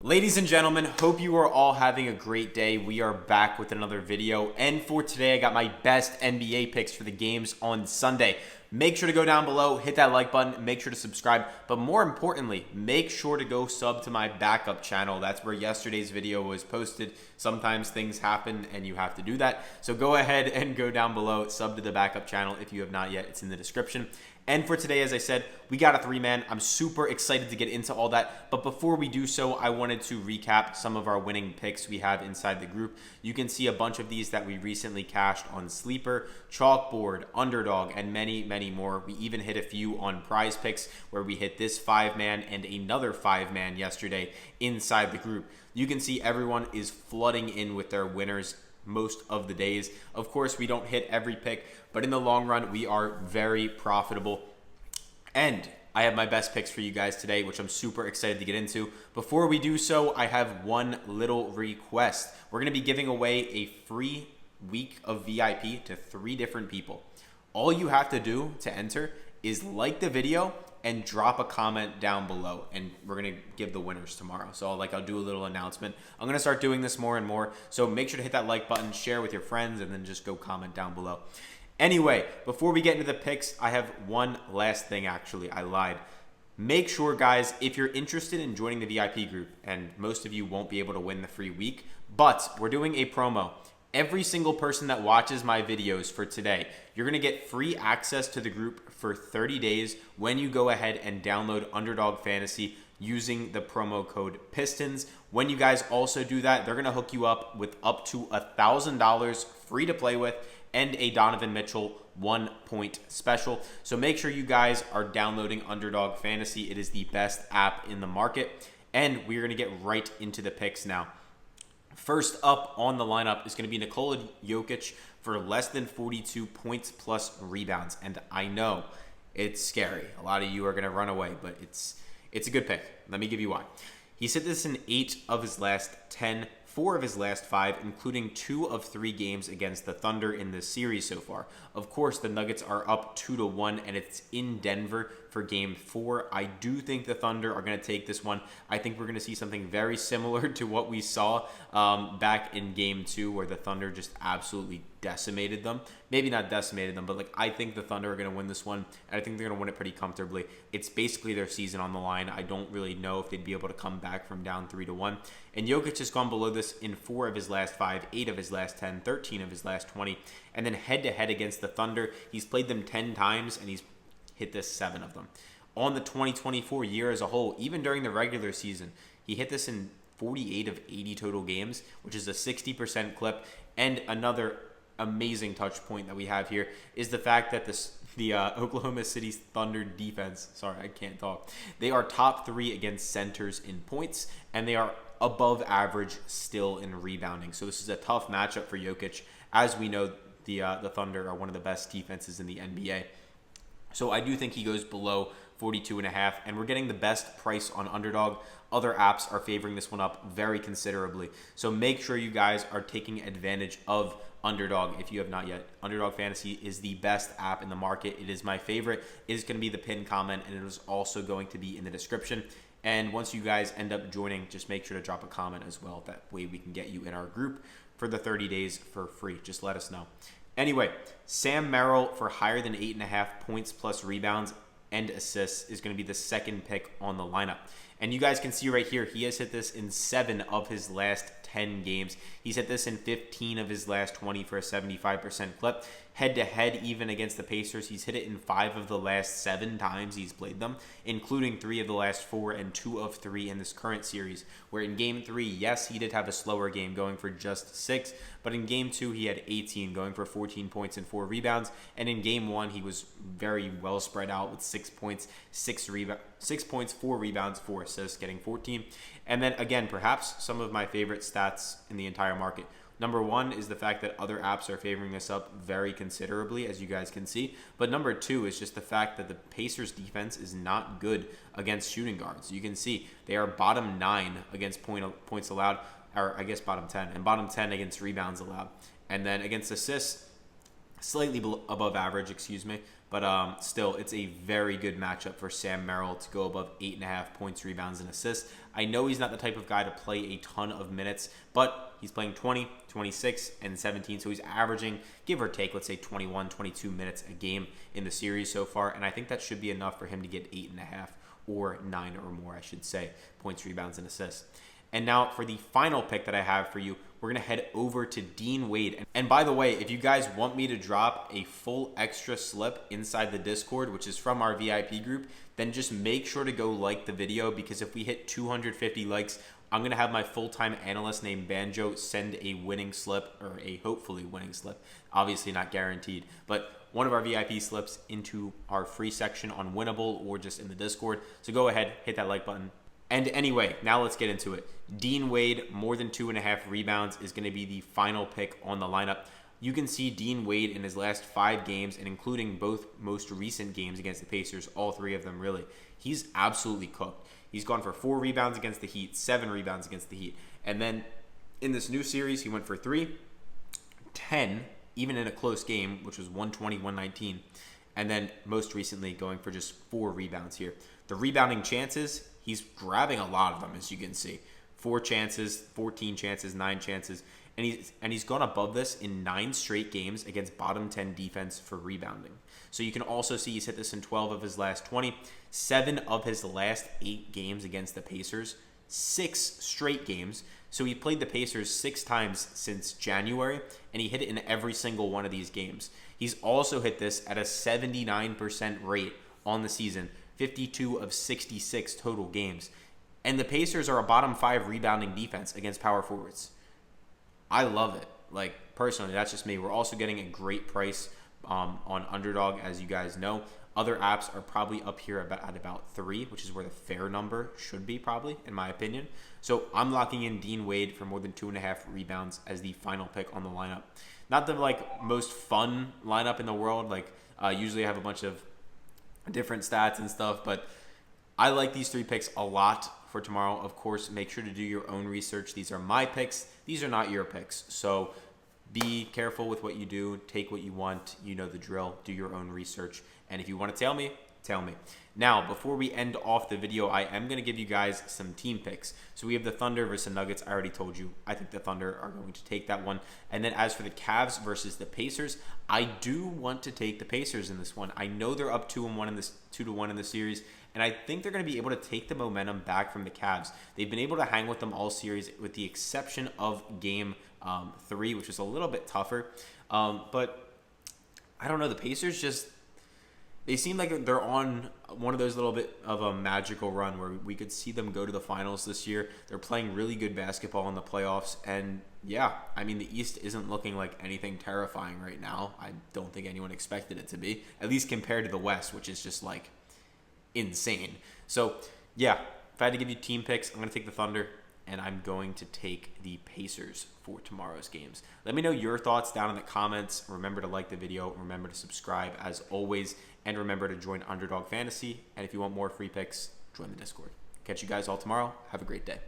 Ladies and gentlemen, hope you are all having a great day. We are back with another video, and for today I got my best NBA picks for the games on Sunday. Make sure to go down below, hit that like button, make sure to subscribe, but more importantly, make sure to go sub to my backup channel. That's where yesterday's video was posted. Sometimes things happen and you have to do that. So go ahead and go down below, sub to the backup channel if you have not yet. It's in the description. And for today, as I said, we got a three-man. I'm super excited to get into all that. But before we do so, I wanted to recap some of our winning picks we have inside the group. You can see a bunch of these that we recently cashed on Sleeper, Chalkboard, Underdog, and many, many more. We even hit a few on PrizePicks where we hit this five-man and another five-man yesterday inside the group. You can see everyone is flooding in with their winners most of the days. Of course, we don't hit every pick, but in the long run, we are very profitable. And I have my best picks for you guys today, which I'm super excited to get into. Before we do so, I have one little request. We're going to be giving away a free week of VIP to 3 different people. All you have to do to enter is like the video and drop a comment down below, and we're gonna give the winners tomorrow. So I'll do a little announcement. I'm gonna start doing this more and more, so make sure to hit that like button, share with your friends, and then just go comment down below. Anyway, before we get into the picks, I have one last thing. Actually, I lied. Make sure, guys, if you're interested in joining the VIP group, and most of you won't be able to win the free week, but we're doing a promo. Every single person that watches my videos for today, you're going to get free access to the group for 30 days when you go ahead and download Underdog Fantasy using the promo code PISTONS. When you guys also do that, they're going to hook you up with up to $1,000 free to play with and a Donovan Mitchell 1-point special. So make sure you guys are downloading Underdog Fantasy. It is the best app in the market, and we're going to get right into the picks now. First up on the lineup is going to be Nikola Jokic for less than 42 points plus rebounds. And I know it's scary. A lot of you are going to run away, but it's a good pick. Let me give you why. He's hit this in 8 of his last 10, 4 of his last 5, including 2 of 3 games against the Thunder in this series so far. Of course, the Nuggets are up 2-1, and it's in Denver for Game 4. I do think the Thunder are going to take this one. I think we're going to see something very similar to what we saw back in Game 2, where the Thunder just absolutely decimated them. Maybe not decimated them, but I think the Thunder are going to win this one, and I think they're going to win it pretty comfortably. It's basically their season on the line. I don't really know if they'd be able to come back from down 3-1. And Jokic has gone below this in 4 of his last 5, 8 of his last 10, 13 of his last 20, and then head-to-head against the Thunder, he's played them 10 times, and he's hit this 7 of them. On the 2024 year as a whole, even during the regular season, he hit this in 48 of 80 total games, which is a 60% clip. And another amazing touch point that we have here is the fact that the Oklahoma City Thunder defense, sorry, I can't talk. They are top 3 against centers in points, and they are above average still in rebounding. So this is a tough matchup for Jokic. As we know, the Thunder are one of the best defenses in the NBA. So I do think he goes below 42.5, and we're getting the best price on Underdog. Other apps are favoring this one up very considerably. So make sure you guys are taking advantage of Underdog if you have not yet. Underdog Fantasy is the best app in the market. It is my favorite. It is going to be the pinned comment, and it is also going to be in the description. And once you guys end up joining, just make sure to drop a comment as well. That way we can get you in our group for the 30 days for free. Just let us know. Anyway, Sam Merrill for higher than 8.5 points plus rebounds and assists is going to be the second pick on the lineup. And you guys can see right here, he has hit this in 7 of his last 10 games. He's hit this in 15 of his last 20 for a 75% clip. Head-to-head, even against the Pacers, he's hit it in 5 of the last 7 times he's played them, including 3 of the last 4 and 2 of 3 in this current series, where in Game 3, yes, he did have a slower game going for just 6, but in Game 2, he had 18 going for 14 points and 4 rebounds, and in Game 1, he was very well spread out with 6 points, 4 rebounds, 4 assists, getting 14. And then again, perhaps some of my favorite stats in the entire market. Number 1 is the fact that other apps are favoring this up very considerably, as you guys can see. But number 2 is just the fact that the Pacers defense is not good against shooting guards. You can see they are bottom 9 against points allowed, or I guess bottom 10, and bottom 10 against rebounds allowed. And then against assists, slightly above average, But still, it's a very good matchup for Sam Merrill to go above 8.5 points, rebounds, and assists. I know he's not the type of guy to play a ton of minutes, but he's playing 20, 26, and 17, so he's averaging, give or take, let's say 21, 22 minutes a game in the series so far, and I think that should be enough for him to get 8.5 or 9 or more, I should say, points, rebounds, and assists. And now for the final pick that I have for you, we're going to head over to Dean Wade. And by the way, if you guys want me to drop a full extra slip inside the Discord, which is from our VIP group, then just make sure to go like the video, because if we hit 250 likes, I'm going to have my full-time analyst named Banjo send a winning slip, or a hopefully winning slip, obviously not guaranteed, but one of our VIP slips into our free section on Winnable or just in the Discord. So go ahead, hit that like button. And anyway, now let's get into it. Dean Wade, more than 2.5 rebounds, is going to be the final pick on the lineup. You can see Dean Wade in his last 5 games, and including both most recent games against the Pacers, all 3 of them really, he's absolutely cooked. He's gone for 4 rebounds against the Heat, 7 rebounds against the Heat. And then in this new series, he went for 3, 10, even in a close game, which was 120-119. And then most recently going for just 4 rebounds here. The rebounding chances, he's grabbing a lot of them, as you can see. 4 chances, 14 chances, 9 chances. And he's gone above this in 9 straight games against bottom 10 defense for rebounding. So you can also see he's hit this in 12 of his last 20, 7 of his last 8 games against the Pacers, 6 straight games. So he played the Pacers 6 times since January, and he hit it in every single one of these games. He's also hit this at a 79% rate on the season, 52 of 66 total games. And the Pacers are a bottom 5 rebounding defense against power forwards. I love it. Like, personally, that's just me. We're also getting a great price on Underdog, as you guys know. Other apps are probably up here at about 3, which is where the fair number should be, probably, in my opinion. So I'm locking in Dean Wade for more than 2.5 rebounds as the final pick on the lineup. Not the most fun lineup in the world. Usually I have a bunch of different stats and stuff, but I like these 3 picks a lot for tomorrow. Of course, make sure to do your own research. These are my picks. These are not your picks. So be careful with what you do. Take what you want. You know the drill. Do your own research. And if you want to tell me, tell me. Now, before we end off the video, I am going to give you guys some team picks. So we have the Thunder versus the Nuggets. I already told you, I think the Thunder are going to take that one. And then as for the Cavs versus the Pacers, I do want to take the Pacers in this one. I know they're up 2-1 in this 2-1 in the series, and I think they're going to be able to take the momentum back from the Cavs. They've been able to hang with them all series, with the exception of game 3, which was a little bit tougher. But I don't know, the Pacers just, they seem like they're on one of those little bit of a magical run where we could see them go to the finals this year. They're playing really good basketball in the playoffs. And yeah, I mean, the East isn't looking like anything terrifying right now. I don't think anyone expected it to be, at least compared to the West, which is just like insane. So yeah, if I had to give you team picks, I'm going to take the Thunder, and I'm going to take the Pacers for tomorrow's games. Let me know your thoughts down in the comments. Remember to like the video. Remember to subscribe as always. And remember to join Underdog Fantasy. And if you want more free picks, join the Discord. Catch you guys all tomorrow. Have a great day.